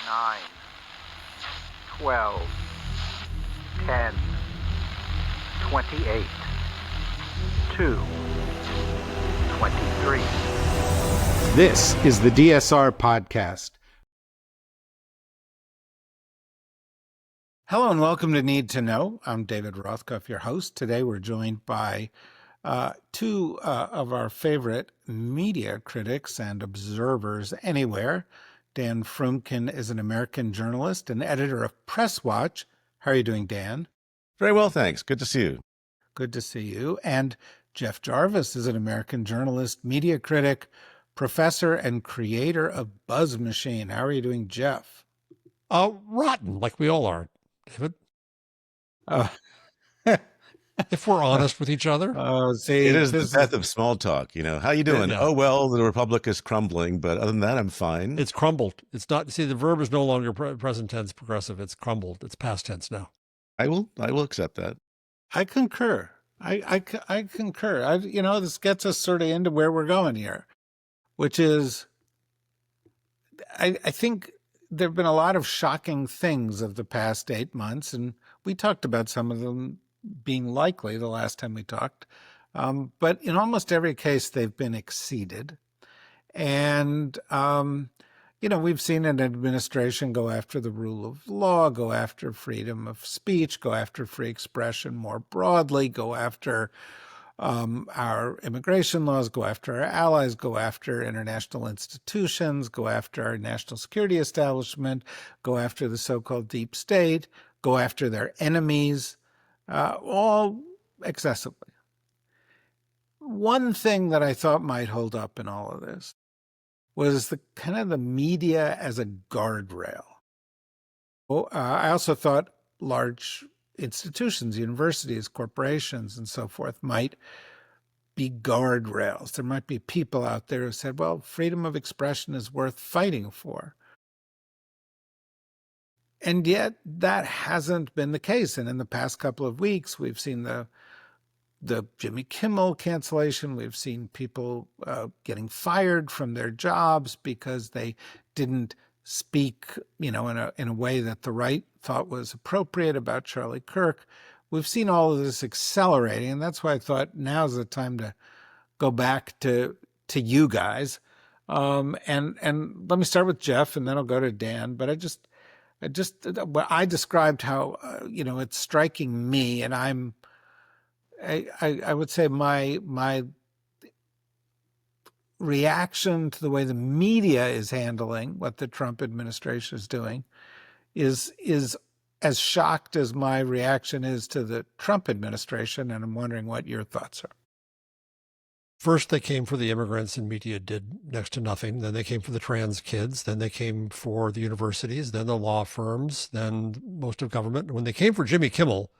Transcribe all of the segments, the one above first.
9, 12, 10, 28, 2, 23. This is the DSR Podcast. Hello and welcome to Need to Know. I'm David Rothkopf, your host. Today we're joined by two of our favorite media critics and observers anywhere. Dan Froomkin is an American journalist and editor of Press Watch. How are you doing, Dan? Very well, thanks. Good to see you. Good to see you. And Jeff Jarvis is an American journalist, media critic, professor, and creator of Buzz Machine. How are you doing, Jeff? Rotten, like we all are, David. If we're honest with each other. See, it is the death of small talk. You know, how you doing? Yeah. Oh, well, the Republic is crumbling, but other than that, I'm fine. It's crumbled. It's not, see, the verb is no longer present tense progressive. It's crumbled. It's past tense now. I will accept that. I concur. I concur. This gets us sort of into where we're going here, which is, I think there have been a lot of shocking things of the past 8 months, and we talked about some of them being likely the last time we talked. But in almost every case, they've been exceeded. And, we've seen an administration go after the rule of law, go after freedom of speech, go after free expression more broadly, go after our immigration laws, go after our allies, go after international institutions, go after our national security establishment, go after the so-called deep state, go after their enemies, all excessively. One thing that I thought might hold up in all of this was the kind of the media as a guardrail. I also thought large institutions, universities, corporations, and so forth might be guardrails. There might be people out there who said, well, freedom of expression is worth fighting for. And yet that hasn't been the case. And in the past couple of weeks, we've seen the Jimmy Kimmel cancellation. We've seen people getting fired from their jobs because they didn't speak, in a way that the right thought was appropriate about Charlie Kirk. We've seen all of this accelerating, and that's why I thought now's the time to go back to you guys. And let me start with Jeff, and then I'll go to Dan. But I described how it's striking me, and I would say my reaction to the way the media is handling what the Trump administration is doing is as shocked as my reaction is to the Trump administration, and I'm wondering what your thoughts are. First, they came for the immigrants, and media did next to nothing. Then they came for the trans kids. Then they came for the universities, then the law firms, then most of government. And when they came for Jimmy Kimmel,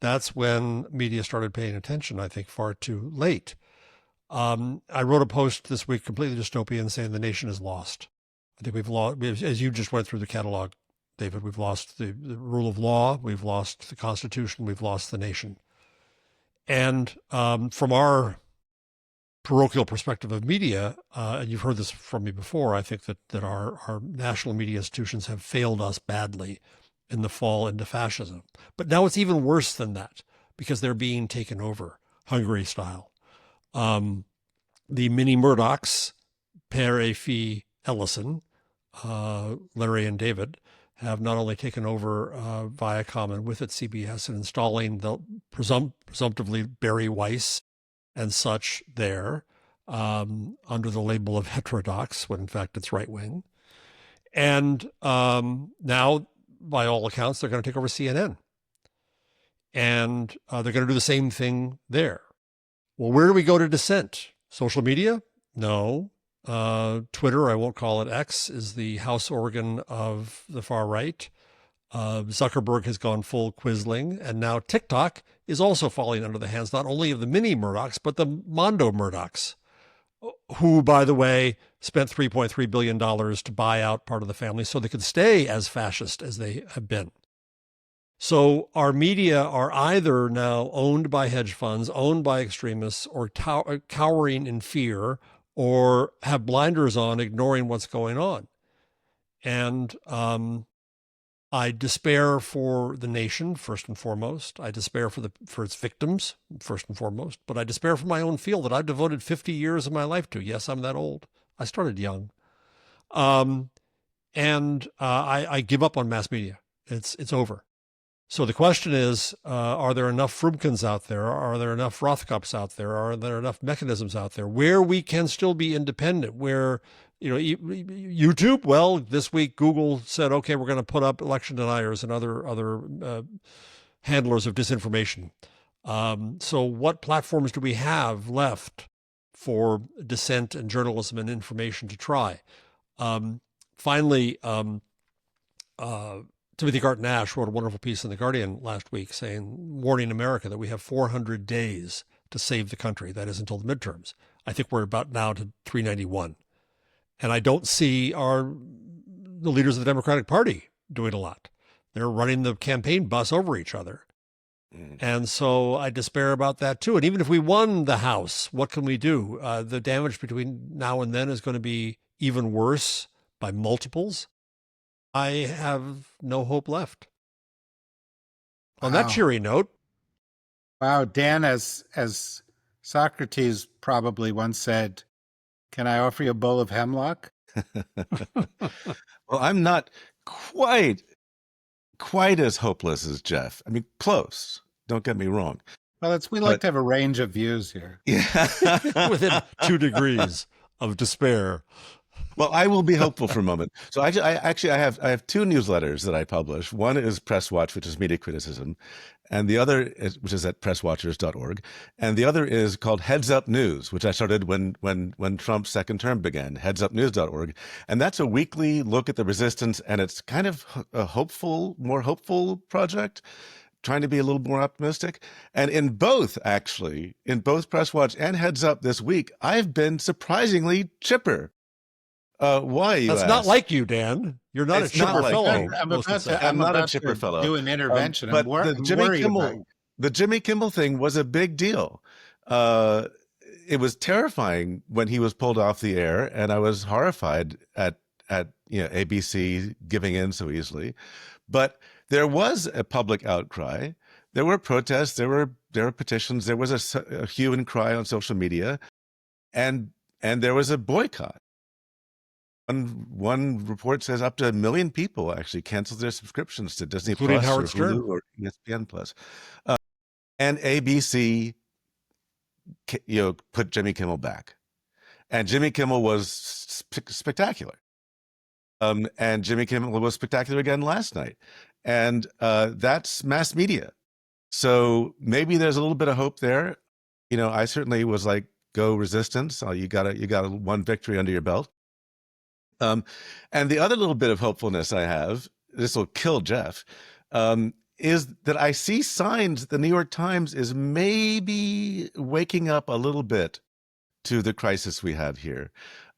that's when media started paying attention, I think, far too late. I wrote a post this week, completely dystopian, saying the nation is lost. I think we've lost, as you just went through the catalog, David, we've lost the rule of law, we've lost the Constitution, we've lost the nation. And from our parochial perspective of media, and you've heard this from me before, I think that our national media institutions have failed us badly in the fall into fascism. But now it's even worse than that because they're being taken over, Hungary style. The mini Murdochs, Per et Fille Ellison, Larry and David, have not only taken over Viacom and with it CBS and installing the presumptively Barry Weiss and such there under the label of heterodox, when in fact it's right-wing. And now, by all accounts, they're going to take over CNN. And they're going to do the same thing there. Well, where do we go to dissent? Social media? No. Twitter, I won't call it X, is the house organ of the far right. Zuckerberg has gone full Quisling, and now TikTok is also falling under the hands not only of the mini Murdochs, but the Mondo Murdochs, who, by the way, spent $3.3 billion to buy out part of the family so they could stay as fascist as they have been. So our media are either now owned by hedge funds, owned by extremists, or cowering in fear, or have blinders on, ignoring what's going on. And I despair for the nation, first and foremost. I despair for its victims, first and foremost. But I despair for my own field that I've devoted 50 years of my life to. Yes, I'm that old. I started young. I give up on mass media. It's over. So the question is, are there enough Froomkins out there? Are there enough Rothkopfs out there? Are there enough mechanisms out there where we can still be independent? Where, YouTube, well, this week Google said, okay, we're going to put up election deniers and other handlers of disinformation. So what platforms do we have left for dissent and journalism and information to try? Finally, Timothy Garton Ash wrote a wonderful piece in The Guardian last week warning America that we have 400 days to save the country. That is until the midterms. I think we're about now to 391. And I don't see the leaders of the Democratic Party doing a lot. They're running the campaign bus over each other. And so I despair about that too. And even if we won the House, what can we do? The damage between now and then is going to be even worse by multiples. I have no hope left. On that cheery note. Wow, Dan, as Socrates probably once said, can I offer you a bowl of hemlock? Well, I'm not quite as hopeless as Jeff. I mean, close. Don't get me wrong. Well, we like to have a range of views here. Yeah. Within 2 degrees of despair. Well, I will be hopeful for a moment. So I have 2 newsletters that I publish. One is Press Watch, which is media criticism, and the other which is at presswatchers.org, and the other is called Heads Up News, which I started when Trump's second term began. Headsupnews.org, and that's a weekly look at the resistance, and it's kind of a more hopeful project, trying to be a little more optimistic. And in both Press Watch and Heads Up this week, I've been surprisingly chipper. Why? That's not like you, Dan. You're not a chipper fellow. I'm not a chipper fellow. Do an intervention. But the Jimmy Kimmel thing was a big deal. It was terrifying when he was pulled off the air, and I was horrified at ABC giving in so easily. But there was a public outcry. There were protests. There were petitions. There was a hue and cry on social media, and there was a boycott. One report says up to 1 million people actually canceled their subscriptions to Disney including Plus Howard or Stern. Hulu or ESPN Plus, and ABC, put Jimmy Kimmel back, and Jimmy Kimmel was spectacular, and Jimmy Kimmel was spectacular again last night, and that's mass media. So maybe there's a little bit of hope there. I certainly was like, go resistance. You got one victory under your belt. And the other little bit of hopefulness I have, this will kill Jeff, is that I see signs the New York Times is maybe waking up a little bit to the crisis we have here.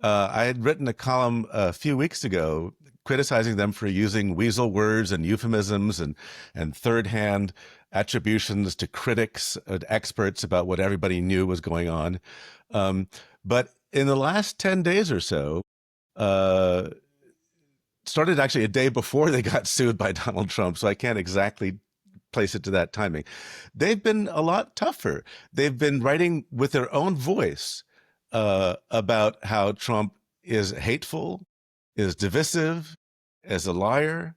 I had written a column a few weeks ago criticizing them for using weasel words and euphemisms and third-hand attributions to critics and experts about what everybody knew was going on. But in the last 10 days or so, started actually a day before they got sued by Donald Trump, so I can't exactly place it to that timing. They've been a lot tougher. They've been writing with their own voice about how Trump is hateful, is divisive, is a liar.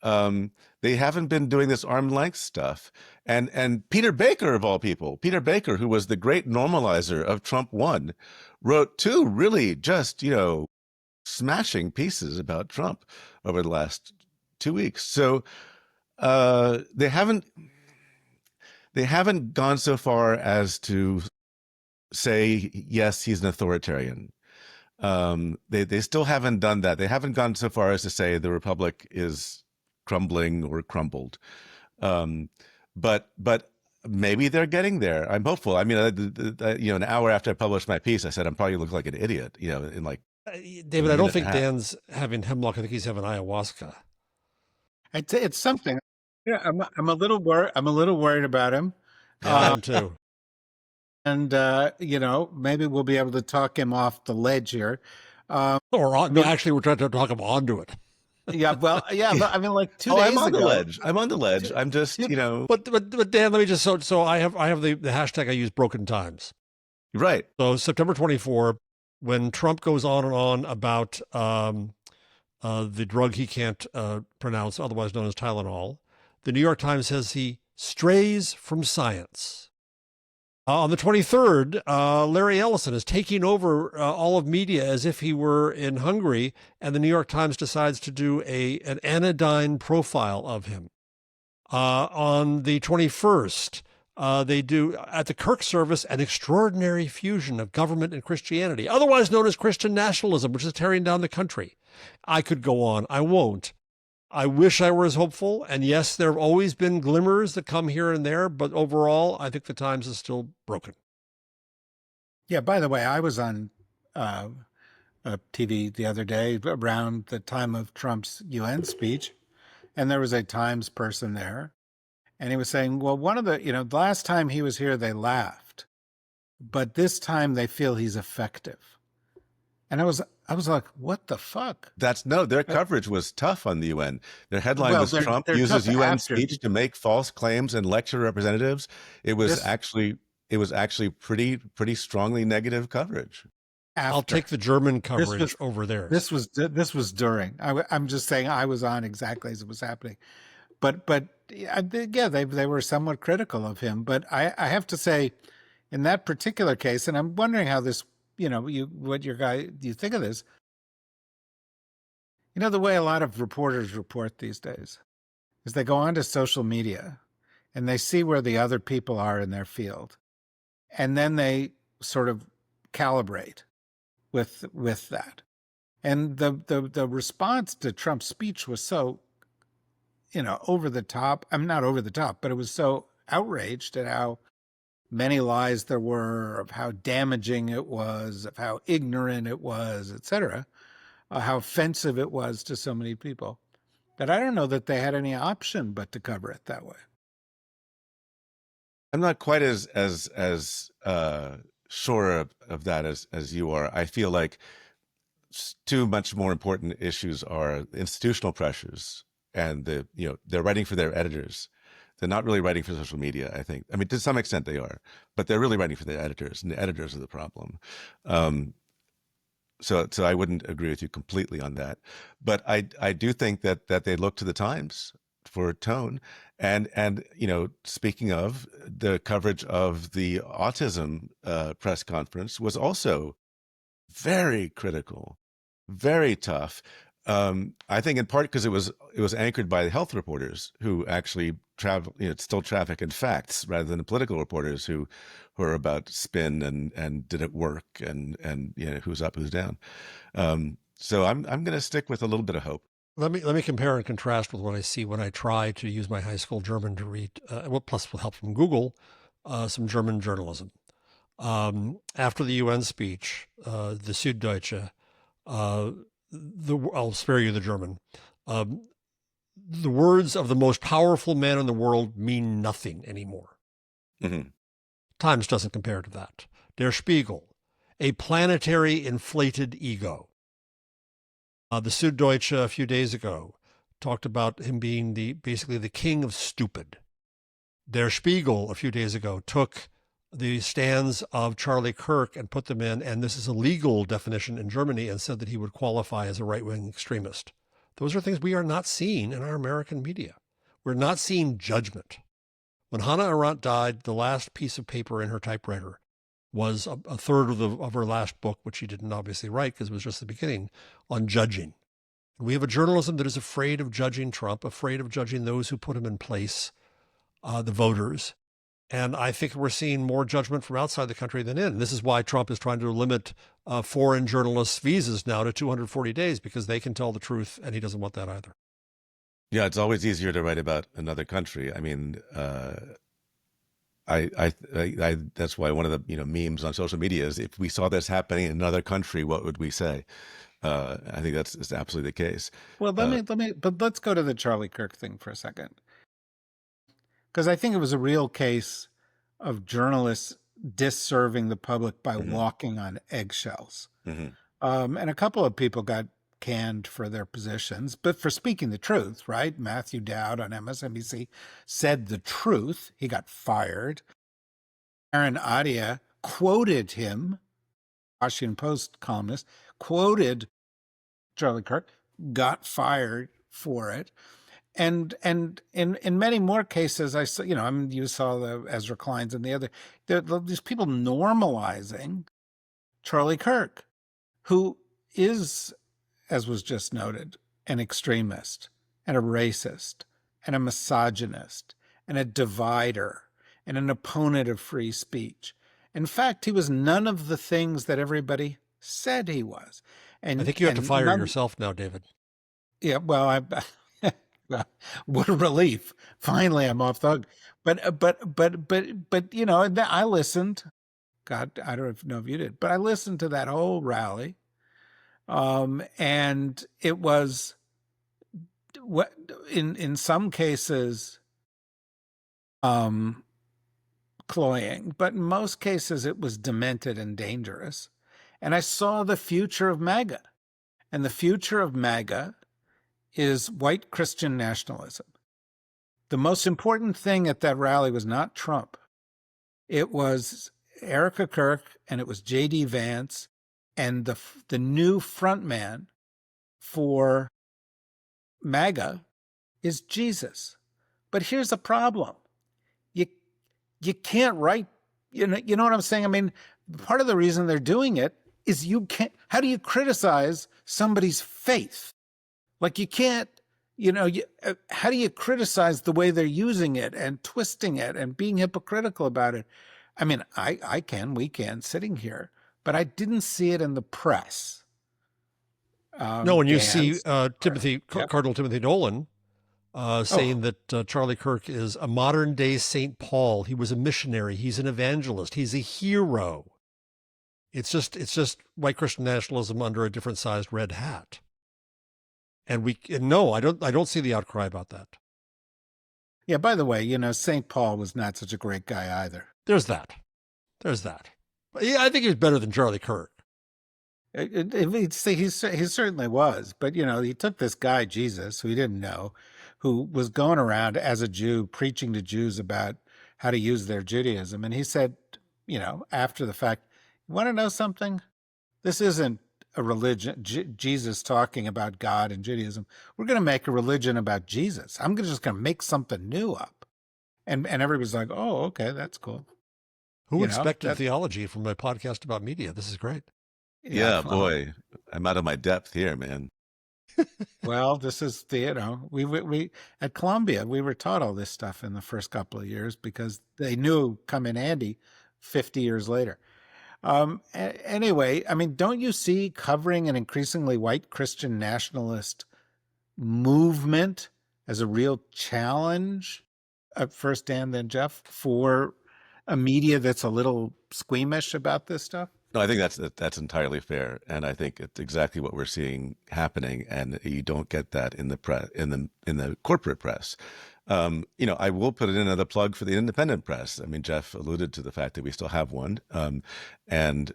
They haven't been doing this arm's length stuff. And Peter Baker, of all people, Peter Baker, who was the great normalizer of Trump 1, wrote 2 really just, smashing pieces about Trump over the last 2 weeks. So they haven't gone so far as to say, yes, he's an authoritarian. They still haven't done that. They haven't gone so far as to say the republic is crumbling or crumbled. But maybe they're getting there. I'm hopeful. I mean, an hour after I published my piece, I said I'm probably look like an idiot. In like. David, I don't think Dan's having hemlock. I think he's having ayahuasca. It's something. Yeah, I'm a little worried. I'm a little worried about him. Yeah, too. And maybe we'll be able to talk him off the ledge here. Actually, we're trying to talk him onto it. Yeah, well, yeah, but I mean, like 2 Oh, days I'm on the ago. ledge. I'm on the ledge. I'm just, But Dan, let me just so I have the hashtag I use, broken times. right. So September 24, when Trump goes on and on about the drug he can't pronounce, otherwise known as Tylenol, the New York Times says he strays from science. On the 23rd, Larry Ellison is taking over all of media as if he were in Hungary, and the New York Times decides to do an anodyne profile of him. On the 21st, they do, at the Kirk service, an extraordinary fusion of government and Christianity, otherwise known as Christian nationalism, which is tearing down the country. I could go on. I won't. I wish I were as hopeful. And yes, there have always been glimmers that come here and there, but overall, I think the Times is still broken. Yeah, by the way, I was on TV the other day around the time of Trump's UN speech, and there was a Times person there, and he was saying, well, one of the last time he was here, they laughed, but this time they feel he's effective. And I was like, what the fuck? Their coverage was tough on the UN. Their headline was Trump they're uses tough UN after. speech to make false claims and lecture representatives. It was actually pretty strongly negative coverage. I'll take the German coverage over theirs. This was during. I'm just saying I was on exactly as it was happening, but yeah, they were somewhat critical of him. But I have to say, in that particular case, and I'm wondering how this, you think of this. The way a lot of reporters report these days is they go onto social media and they see where the other people are in their field, and then they sort of calibrate with that. And the response to Trump's speech was so, over the top. I'm not over the top, but it was so outraged at how many lies there were, of how damaging it was, of how ignorant it was, etc., how offensive it was to so many people, that I don't know that they had any option but to cover it that way. I'm not quite as sure of that as you are. I feel like two much more important issues are institutional pressures and they're writing for their editors. They're not really writing for social media, I think. I mean, to some extent they are, but they're really writing for their editors, and the editors are the problem. So I wouldn't agree with you completely on that. But I do think that they look to the Times for tone. And speaking of, the coverage of the autism press conference was also very critical, very tough. I think in part because it was anchored by the health reporters who actually still traffic in facts rather than the political reporters who are about spin and did it work and who's up, who's down. So I'm going to stick with a little bit of hope. Let me compare and contrast with what I see when I try to use my high school German to read, plus with help from Google, some German journalism. After the UN speech, the Süddeutsche, I'll spare you the German. The words of the most powerful man in the world mean nothing anymore. Mm-hmm. Times doesn't compare to that. Der Spiegel, a planetary inflated ego. The Süddeutsche a few days ago talked about him being basically the king of stupid. Der Spiegel a few days ago took the stands of Charlie Kirk and put them in, and this is a legal definition in Germany, and said that he would qualify as a right-wing extremist. Those are things we are not seeing in our American media. We're not seeing judgment. When Hannah Arendt died, the last piece of paper in her typewriter was a third of her last book, which she didn't obviously write because it was just the beginning, on judging. And we have a journalism that is afraid of judging Trump, afraid of judging those who put him in place, the voters. And I think we're seeing more judgment from outside the country than in. This is why Trump is trying to limit foreign journalists' visas now to 240 days, because they can tell the truth, and he doesn't want that either. Yeah, it's always easier to write about another country. I mean, I that's why one of the memes on social media is, if we saw this happening in another country, what would we say? I think that's absolutely the case. Well, let's go to the Charlie Kirk thing for a second, because I think it was a real case of journalists disserving the public by walking on eggshells. Mm-hmm. And a couple of people got canned for their positions, but for speaking the truth, right? Matthew Dowd on MSNBC said the truth. He got fired. Aaron Adia quoted him, Washington Post columnist, quoted Charlie Kirk, got fired for it. And in many more cases, I saw, you saw the Ezra Kleins and the other, these people normalizing Charlie Kirk, who is, as was just noted, an extremist and a racist and a misogynist and a divider and an opponent of free speech. In fact, he was none of the things that everybody said he was. And I think you have to fire yourself now, David. Yeah, well, what a relief! Finally, I'm off the hook. But I listened. God, I don't know if you did, but I listened to that whole rally, and it was what in some cases cloying, but in most cases it was demented and dangerous. And I saw the future of MAGA, and the future of MAGA is white Christian nationalism. The most important thing at that rally was not Trump. It was Erica Kirk, and it was J.D. Vance, and the new frontman for MAGA is Jesus. But here's the problem. You can't write, you know what I'm saying? I mean, part of the reason they're doing it is you can't, how do you criticize somebody's faith? Like you can't, how do you criticize the way they're using it and twisting it and being hypocritical about it? I mean, we can sitting here, but I didn't see it in the press. No, when you see Cardinal Timothy Nolan saying that Charlie Kirk is a modern day St. Paul. He was a missionary. He's an evangelist. He's a hero. It's just white Christian nationalism under a different sized red hat. And I don't see the outcry about that. Yeah, by the way, St. Paul was not such a great guy either. There's that. But yeah, I think he was better than Charlie Kirk. He certainly was. But, he took this guy, Jesus, who he didn't know, who was going around as a Jew preaching to Jews about how to use their Judaism. And he said, after the fact, you want to know something? This isn't a religion, Jesus talking about God and Judaism. We're going to make a religion about Jesus. I'm just going to make something new up. And everybody's like, oh, okay, that's cool. Who expected theology from a podcast about media? This is great. Yeah, boy, I'm out of my depth here, man. Well, this is we at Columbia, we were taught all this stuff in the first couple of years because they knew come in handy 50 years later. Anyway, I mean, don't you see covering an increasingly white Christian nationalist movement as a real challenge at first, Dan, then Jeff, for a media that's a little squeamish about this stuff? No, I think that's entirely fair, and I think it's exactly what we're seeing happening. And you don't get that in the press, in the corporate press. I will put in another plug for the independent press. I mean, Jeff alluded to the fact that we still have one, and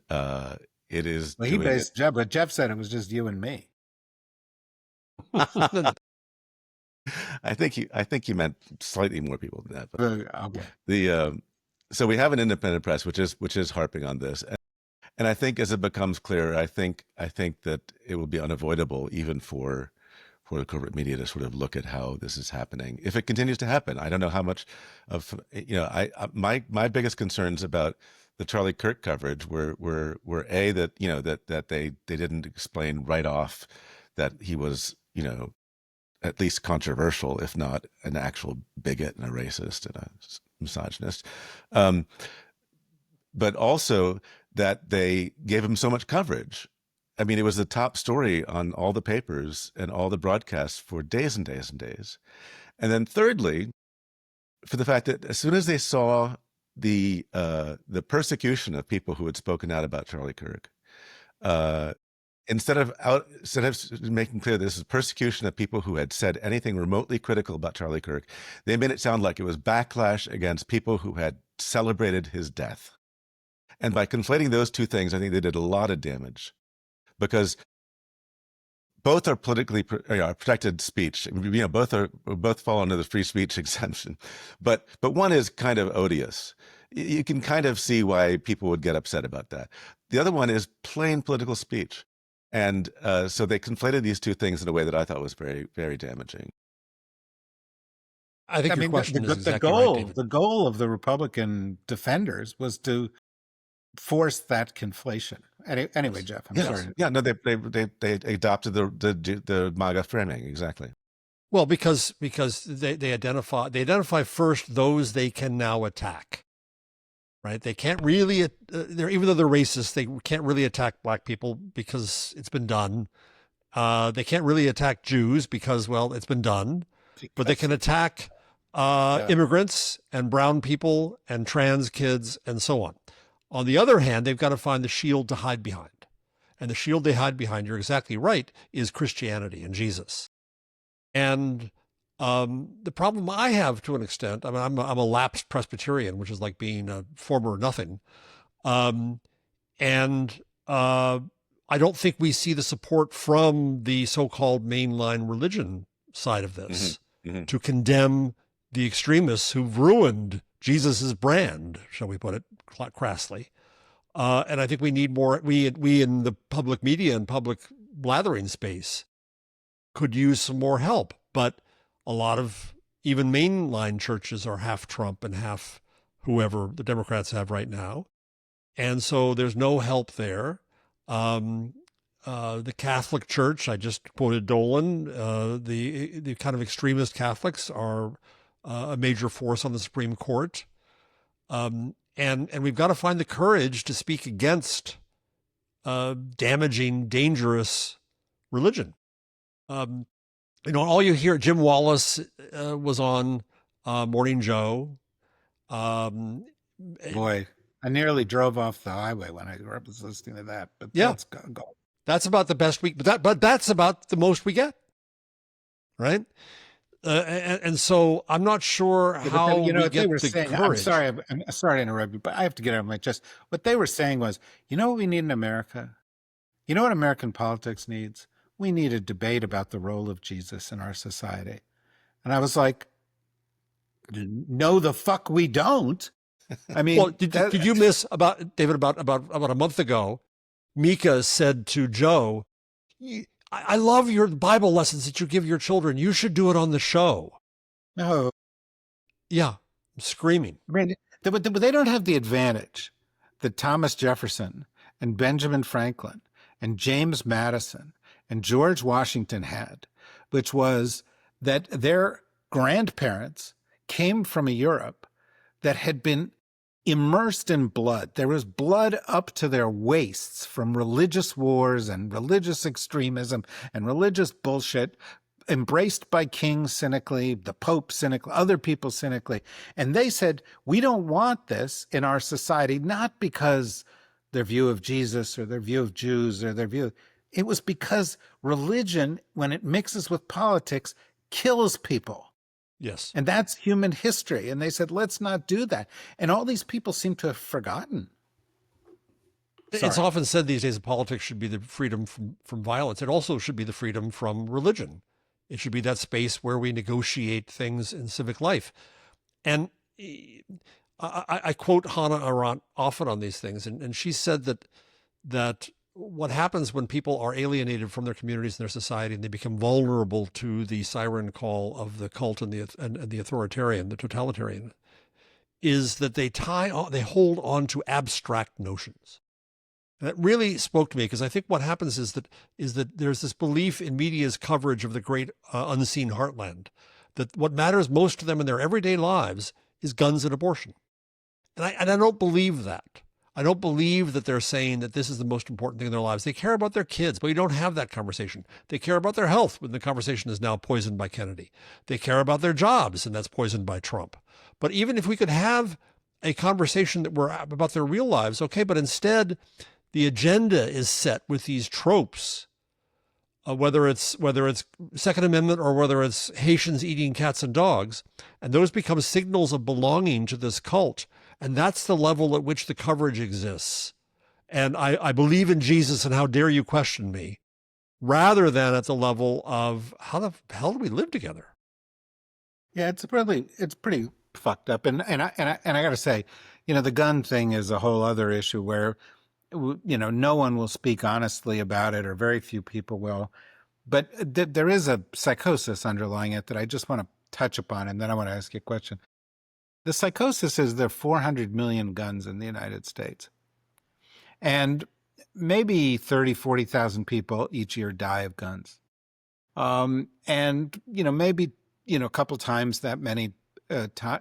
it is. Well, but Jeff said it was just you and me. I think you meant slightly more people than that. But okay. So we have an independent press, which is harping on this. And I think as it becomes clearer, I think that it will be unavoidable even for the corporate media to sort of look at how this is happening. If it continues to happen, I don't know how much of, my biggest concerns about the Charlie Kirk coverage were that they didn't explain right off that he was, at least controversial, if not an actual bigot and a racist and a misogynist. But also that they gave him so much coverage. I mean, it was the top story on all the papers and all the broadcasts for days and days and days. And then thirdly, for the fact that as soon as they saw the persecution of people who had spoken out about Charlie Kirk, instead of making clear this is persecution of people who had said anything remotely critical about Charlie Kirk, they made it sound like it was backlash against people who had celebrated his death. And by conflating those two things, I think they did a lot of damage, because both are politically protected speech. Both fall under the free speech exemption, but one is kind of odious. You can kind of see why people would get upset about that. The other one is plain political speech, and so they conflated these two things in a way that I thought was very, very damaging. I think your question is exactly right, David. The goal of the Republican defenders was to force that conflation. Anyway, Jeff, I'm sorry. Yeah, no, they adopted the MAGA framing, exactly. Well, because they identify first those they can now attack, right? They can't really, even though they're racist, they can't really attack black people because it's been done. They can't really attack Jews because, well, it's been done. But they can attack immigrants and brown people and trans kids and so on. On the other hand, they've got to find the shield to hide behind. And the shield they hide behind, you're exactly right, is Christianity and Jesus. And the problem I have to an extent, I mean, I'm a lapsed Presbyterian, which is like being a former nothing. And I don't think we see the support from the so-called mainline religion side of this to condemn the extremists who've ruined Jesus's brand, shall we put it crassly. And I think we need more, we in the public media and public blathering space could use some more help. But a lot of even mainline churches are half Trump and half whoever the Democrats have right now. And so there's no help there. The Catholic Church, I just quoted Dolan, the kind of extremist Catholics are a major force on the Supreme Court. And we've got to find the courage to speak against damaging, dangerous religion. All you hear, Jim Wallace was on Morning Joe. Boy, I nearly drove off the highway when I was listening to that. But yeah, that's go. That's about the best but that's about the most we get, right? And so I'm not sure how we get the courage. I'm sorry to interrupt you, but I have to get on my chest. What they were saying was, you know what we need in America? You know what American politics needs? We need a debate about the role of Jesus in our society. And I was like, no, the fuck we don't. I mean, well, did you miss David, about a month ago, Mika said to Joe, I love your Bible lessons that you give your children. You should do it on the show. No. Yeah, I'm screaming. I mean, they don't have the advantage that Thomas Jefferson and Benjamin Franklin and James Madison and George Washington had, which was that their grandparents came from a Europe that had been immersed in blood. There was blood up to their waists from religious wars and religious extremism and religious bullshit, embraced by kings cynically, the Pope cynically, other people cynically. And they said, we don't want this in our society, not because their view of Jesus or their view of Jews or their view. It was because religion, when it mixes with politics, kills people. Yes. And that's human history. And they said, let's not do that. And all these people seem to have forgotten. It's often said these days that politics should be the freedom from violence. It also should be the freedom from religion. It should be that space where we negotiate things in civic life. And I quote Hannah Arendt often on these things. And she said that what happens when people are alienated from their communities and their society and they become vulnerable to the siren call of the cult and the authoritarian, the totalitarian, is that they hold on to abstract notions. And that really spoke to me, because I think what happens is that there's this belief in media's coverage of the great unseen heartland, that what matters most to them in their everyday lives is guns and abortion. And I don't believe that. I don't believe that they're saying that this is the most important thing in their lives. They care about their kids, but we don't have that conversation. They care about their health, when the conversation is now poisoned by Kennedy. They care about their jobs, and that's poisoned by Trump. But even if we could have a conversation that were about their real lives, okay, but instead the agenda is set with these tropes, whether it's Second Amendment or whether it's Haitians eating cats and dogs, and those become signals of belonging to this cult. And that's the level at which the coverage exists. And I believe in Jesus, and how dare you question me. rather than at the level of how the hell do we live together? Yeah, it's pretty fucked up. And I got to say, the gun thing is a whole other issue where, no one will speak honestly about it, or very few people will. But there is a psychosis underlying it that I just want to touch upon, and then I want to ask you a question. The psychosis is there are 400 million guns in the United States. And maybe 30, 40,000 people each year die of guns. And, maybe, a couple times that many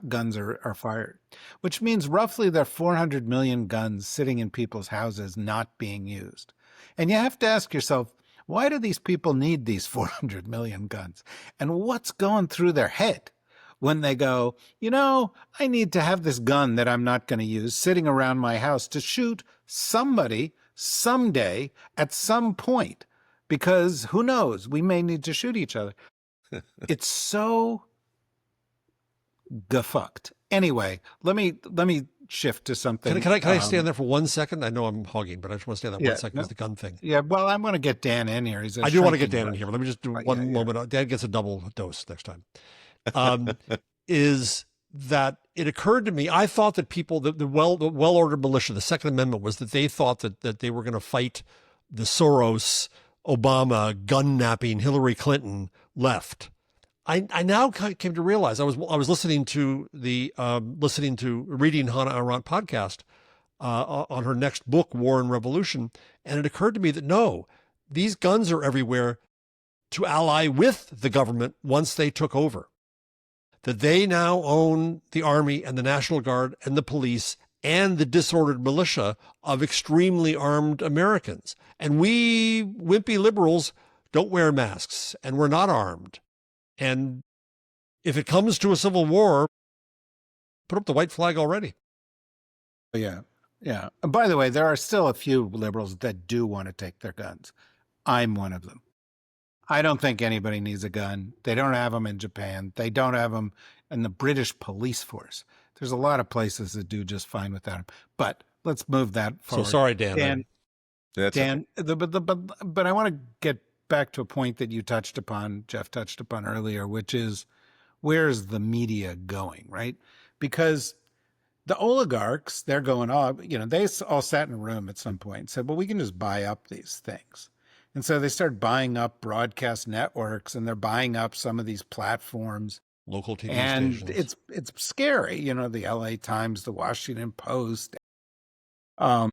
guns are fired, which means roughly there are 400 million guns sitting in people's houses not being used. And you have to ask yourself, why do these people need these 400 million guns? And what's going through their head when they go, I need to have this gun that I'm not going to use sitting around my house to shoot somebody someday at some point, because who knows, we may need to shoot each other. It's so gefucked. Anyway, let me shift to something. Can I stand there for 1 second? I know I'm hogging, but I just want to stay there 1 second with the gun thing. Yeah, well, I'm going to get Dan in here. I do want to get Dan in here, but let me just do one moment. Dan gets a double dose next time. Is that it occurred to me, I thought that people, the well-ordered militia, the Second Amendment, was that they thought that they were going to fight the Soros, Obama, gun-napping Hillary Clinton left. I now came to realize, I was listening to reading Hannah Arendt podcast on her next book, War and Revolution, and it occurred to me that no, these guns are everywhere to ally with the government once they took over. That they now own the army and the National Guard and the police and the disordered militia of extremely armed Americans. And we wimpy liberals don't wear masks, and we're not armed. And if it comes to a civil war, put up the white flag already. Yeah. Yeah. And by the way, there are still a few liberals that do want to take their guns. I'm one of them. I don't think anybody needs a gun. They don't have them in Japan. They don't have them in the British police force. There's a lot of places that do just fine without them. But let's move that forward. So sorry, Dan. Dan, but I want to get back to a point that Jeff touched upon earlier, which is, where's the media going, right? Because the oligarchs, they're going, they all sat in a room at some point and said, well, we can just buy up these things. And so they started buying up broadcast networks, and they're buying up some of these platforms. Local TV and stations. It's scary, the LA Times, the Washington Post, now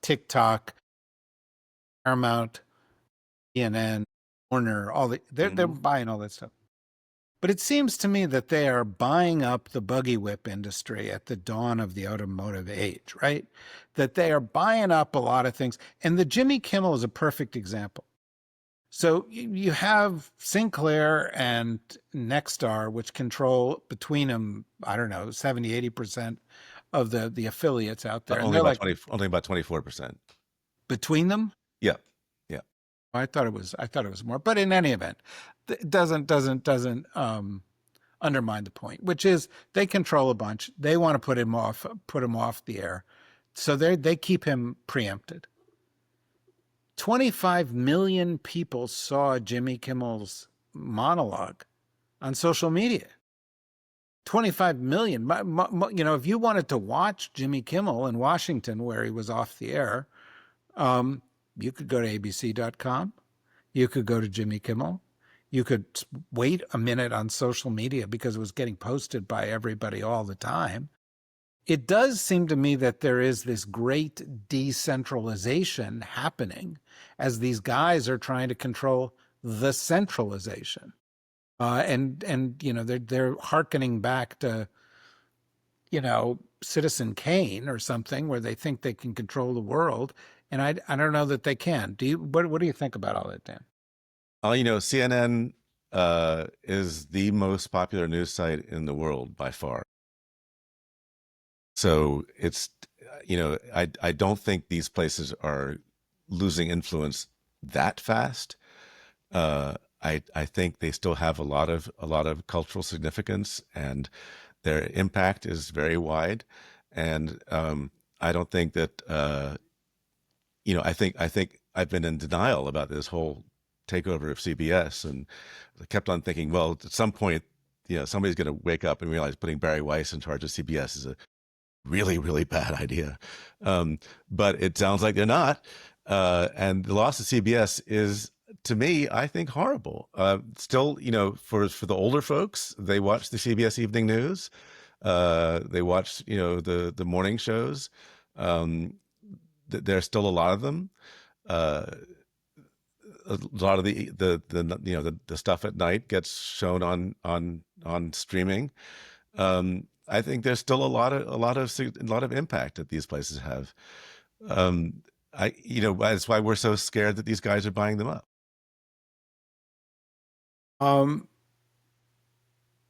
TikTok, Paramount, CNN, Warner, they're buying all that stuff. But it seems to me that they are buying up the buggy whip industry at the dawn of the automotive age, right? That they are buying up a lot of things. And the Jimmy Kimmel is a perfect example. So you have Sinclair and Nexstar, which control between them, 70, 80% of the affiliates out there. Only about 24%. Between them? Yeah. I thought it was more, but in any event, it doesn't undermine the point, which is they control a bunch. They want to put him off the air, so they keep him preempted. 25 million people saw Jimmy Kimmel's monologue on social media. 25 million. If you wanted to watch Jimmy Kimmel in Washington, where he was off the air, you could go to abc.com. You could go to Jimmy Kimmel. You could wait a minute on social media because it was getting posted by everybody all the time. It does seem to me that there is this great decentralization happening as these guys are trying to control the centralization. They're hearkening back to, Citizen Kane or something, where they think they can control the world. And I don't know that they can. What do you think about all that, Dan? CNN is the most popular news site in the world by far. So it's, I don't think these places are losing influence that fast. I think they still have a lot of cultural significance, and their impact is very wide. And I don't think that I think I've been in denial about this whole takeover of CBS, and I kept on thinking, well, at some point, somebody's going to wake up and realize putting Barry Weiss in charge of CBS is a really, really bad idea. But it sounds like they're not. And the loss of CBS is, to me, I think horrible. Still, for the older folks, they watch the CBS Evening News. They watch, the morning shows. There's still a lot of them. A lot of the stuff at night gets shown on streaming. I think there's still a lot of impact that these places have. That's why we're so scared that these guys are buying them up.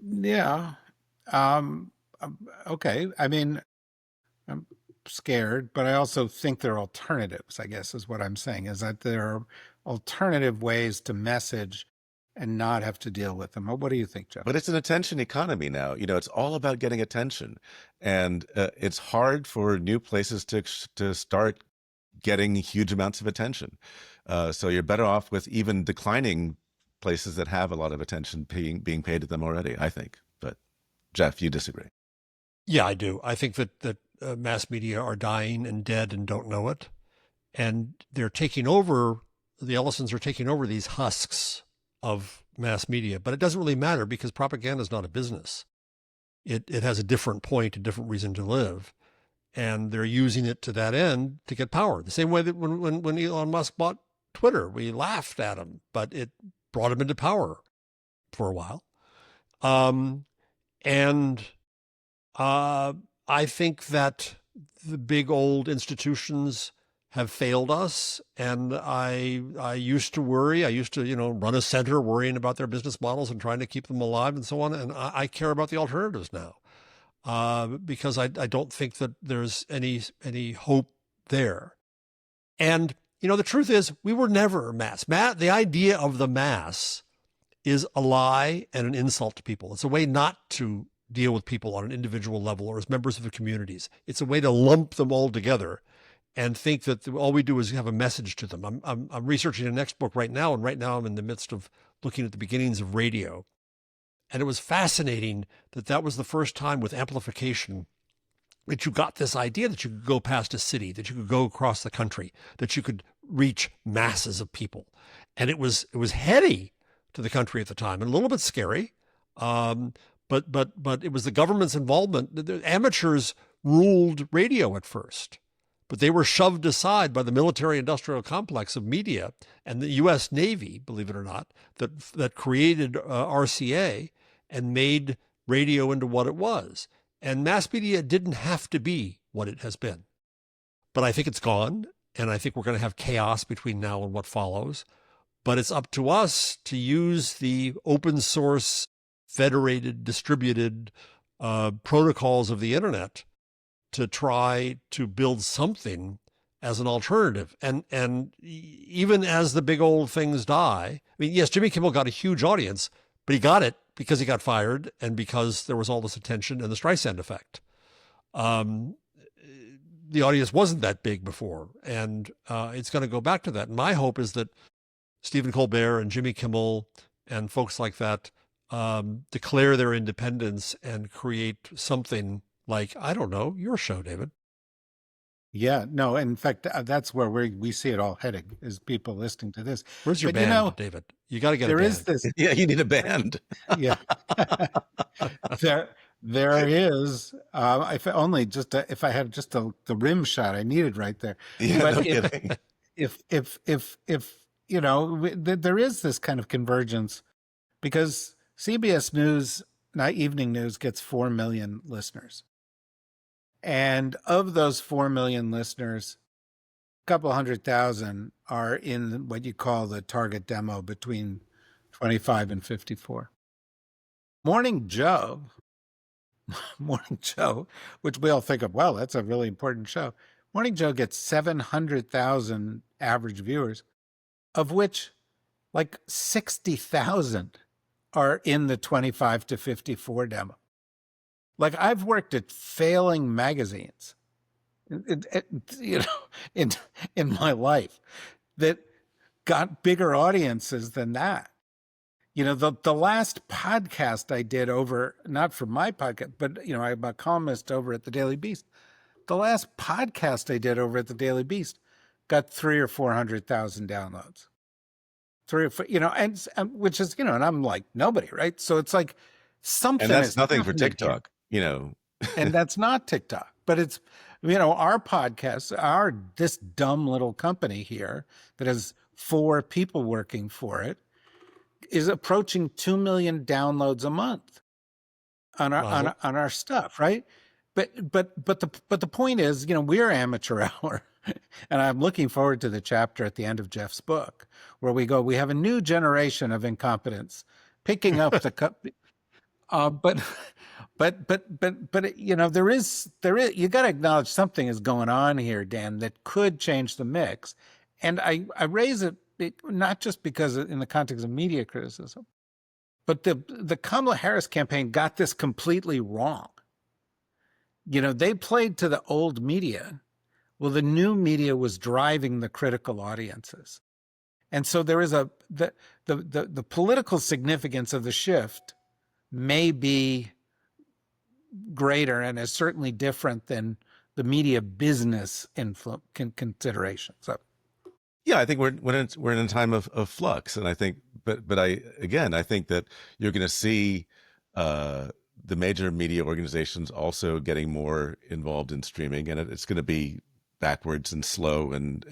Yeah. Okay. I mean, I'm scared, but I also think there are alternatives, I guess is what I'm saying, is that there are alternative ways to message and not have to deal with them. What do you think, Jeff? But it's an attention economy now. It's all about getting attention. And it's hard for new places to start getting huge amounts of attention. So you're better off with even declining places that have a lot of attention being paid to them already, I think. But Jeff, you disagree. Yeah, I do. I think that mass media are dying and dead and don't know it. And they're taking over, the Ellisons are taking over these husks of mass media. But it doesn't really matter because propaganda is not a business. It has a different point, a different reason to live. And they're using it to that end to get power. The same way that when Elon Musk bought Twitter, we laughed at him, but it brought him into power for a while. I think that the big old institutions have failed us. And I used to worry. I used to, run a center worrying about their business models and trying to keep them alive and so on. And I care about the alternatives now. Because I don't think that there's any hope there. And, the truth is we were never mass. The idea of the mass is a lie and an insult to people. It's a way not to deal with people on an individual level or as members of the communities. It's a way to lump them all together and think that all we do is have a message to them. I'm researching the next book right now, and right now I'm in the midst of looking at the beginnings of radio. And it was fascinating that was the first time with amplification that you got this idea that you could go past a city, that you could go across the country, that you could reach masses of people. And it was heady to the country at the time and a little bit scary. But it was the government's involvement. The amateurs ruled radio at first, but they were shoved aside by the military-industrial complex of media and the U.S. Navy, believe it or not, that created RCA and made radio into what it was. And mass media didn't have to be what it has been. But I think it's gone, and I think we're going to have chaos between now and what follows. But it's up to us to use the open source, federated, distributed protocols of the internet to try to build something as an alternative. And even as the big old things die, I mean, yes, Jimmy Kimmel got a huge audience, but he got it because he got fired and because there was all this attention and the Streisand effect. The audience wasn't that big before, and it's going to go back to that. And my hope is that Stephen Colbert and Jimmy Kimmel and folks like that declare their independence and create something like, I don't know, your show, David. Yeah, no, in fact, that's where we see it all heading, is people listening to this. Where's your band, David? You got to get a band. There is this. Yeah, you need a band. Yeah. There is, if I had just the rim shot I needed right there. Yeah, but no kidding. if there is this kind of convergence, because CBS News, Evening News, gets 4 million listeners. And of those 4 million listeners, a couple 100,000 are in what you call the target demo between 25 and 54. Morning Joe, which we all think of, well, that's a really important show. Morning Joe gets 700,000 average viewers, of which like 60,000 are in the 25 to 54 demo. Like, I've worked at failing magazines, in my life. that got bigger audiences than that. You know, the last podcast I did over, not for my podcast, but, you know, I'm a columnist over at the Daily Beast. The last podcast I did over at the Daily Beast got 300,000 or 400,000 downloads. 3 or 4, you know, and which is, you know, and I'm like nobody, right? So it's like something. And that's is nothing for happening here. TikTok, you know. And that's not TikTok, but it's, you know, our podcast, this dumb little company here that has 4 people working for it is approaching 2 million downloads a month on our on our stuff, right? But the point is, you know, we're amateur hour, and I'm looking forward to the chapter at the end of Jeff's book where we have a new generation of incompetence picking up the but you know, there is you got to acknowledge something is going on here, Dan, that could change the mix. And I raise it not just because in the context of media criticism, but the Kamala Harris campaign got this completely wrong. You know, they played to the old media. Well, the new media was driving the critical audiences. And so there is the political significance of the shift may be greater and is certainly different than the media business consideration. So, yeah, I think we're in a time of flux, and I think, but I think that you're going to see the major media organizations also getting more involved in streaming, and it's going to be backwards and slow and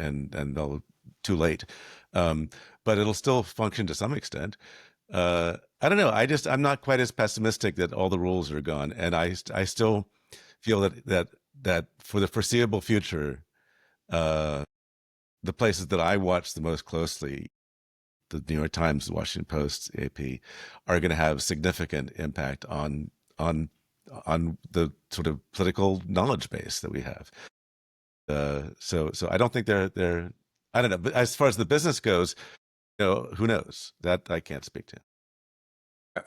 they'll too late, but it'll still function to some extent. I don't know. I'm not quite as pessimistic that all the rules are gone, and I still feel that for the foreseeable future, the places that I watch the most closely, the New York Times, the Washington Post, AP, are going to have significant impact on the sort of political knowledge base that we have. So I don't think they're I don't know. But as far as the business goes, you know, who knows? That I can't speak to.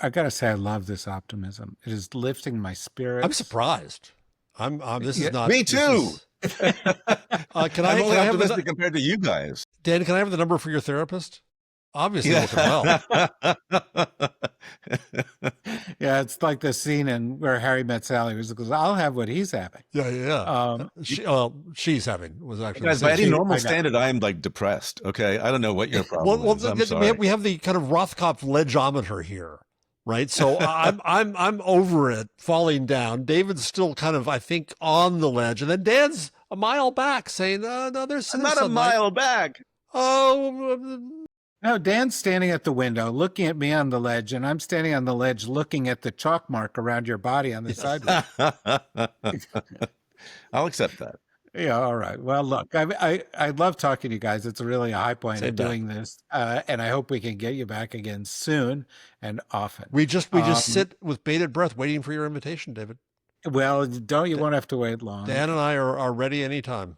I got to say, I love this optimism. It is lifting my spirits. I'm surprised. This is not. Me too. Can I'm only I have optimistic compared to you guys. Dan, can I have the number for your therapist? Obviously, looking well. Yeah, it's like the scene in Where Harry Met Sally, where he goes, "I'll have what he's having." Yeah. She's having was actually. Guys, by any normal standard, I am like depressed. Okay, I don't know what your problem is. I'm sorry. We have the kind of Rothkopf ledgeometer here, right? So I'm over it, falling down. David's still kind of, I think, on the ledge, and then Dan's a mile back, saying, "No, there's I'm not a mile back." Oh. No, Dan's standing at the window looking at me on the ledge, and I'm standing on the ledge looking at the chalk mark around your body on the sidewalk. I'll accept that. Yeah, all right. Well, look, I love talking to you guys. It's really a high point of doing this, and I hope we can get you back again soon and often. We just sit with bated breath waiting for your invitation, David. Well, you won't have to wait long. Dan and I are ready anytime.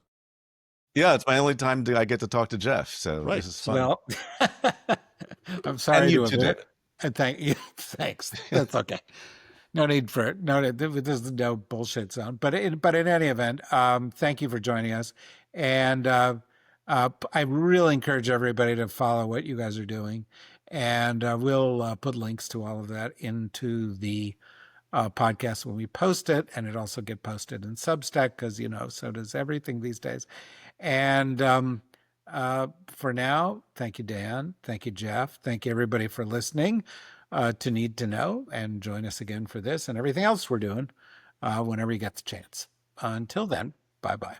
Yeah, it's my only time I get to talk to Jeff, so this is fun. Well, I'm sorry to it. And thank you. Thanks. That's okay. No need for it. This is no bullshit zone. But in any event, thank you for joining us. And I really encourage everybody to follow what you guys are doing. And we'll put links to all of that into the podcast when we post it. And it also get posted in Substack because, you know, so does everything these days. And for now, thank you, Dan. Thank you, Jeff. Thank you, everybody, for listening to Need to Know, and join us again for this and everything else we're doing whenever you get the chance. Until then, bye-bye.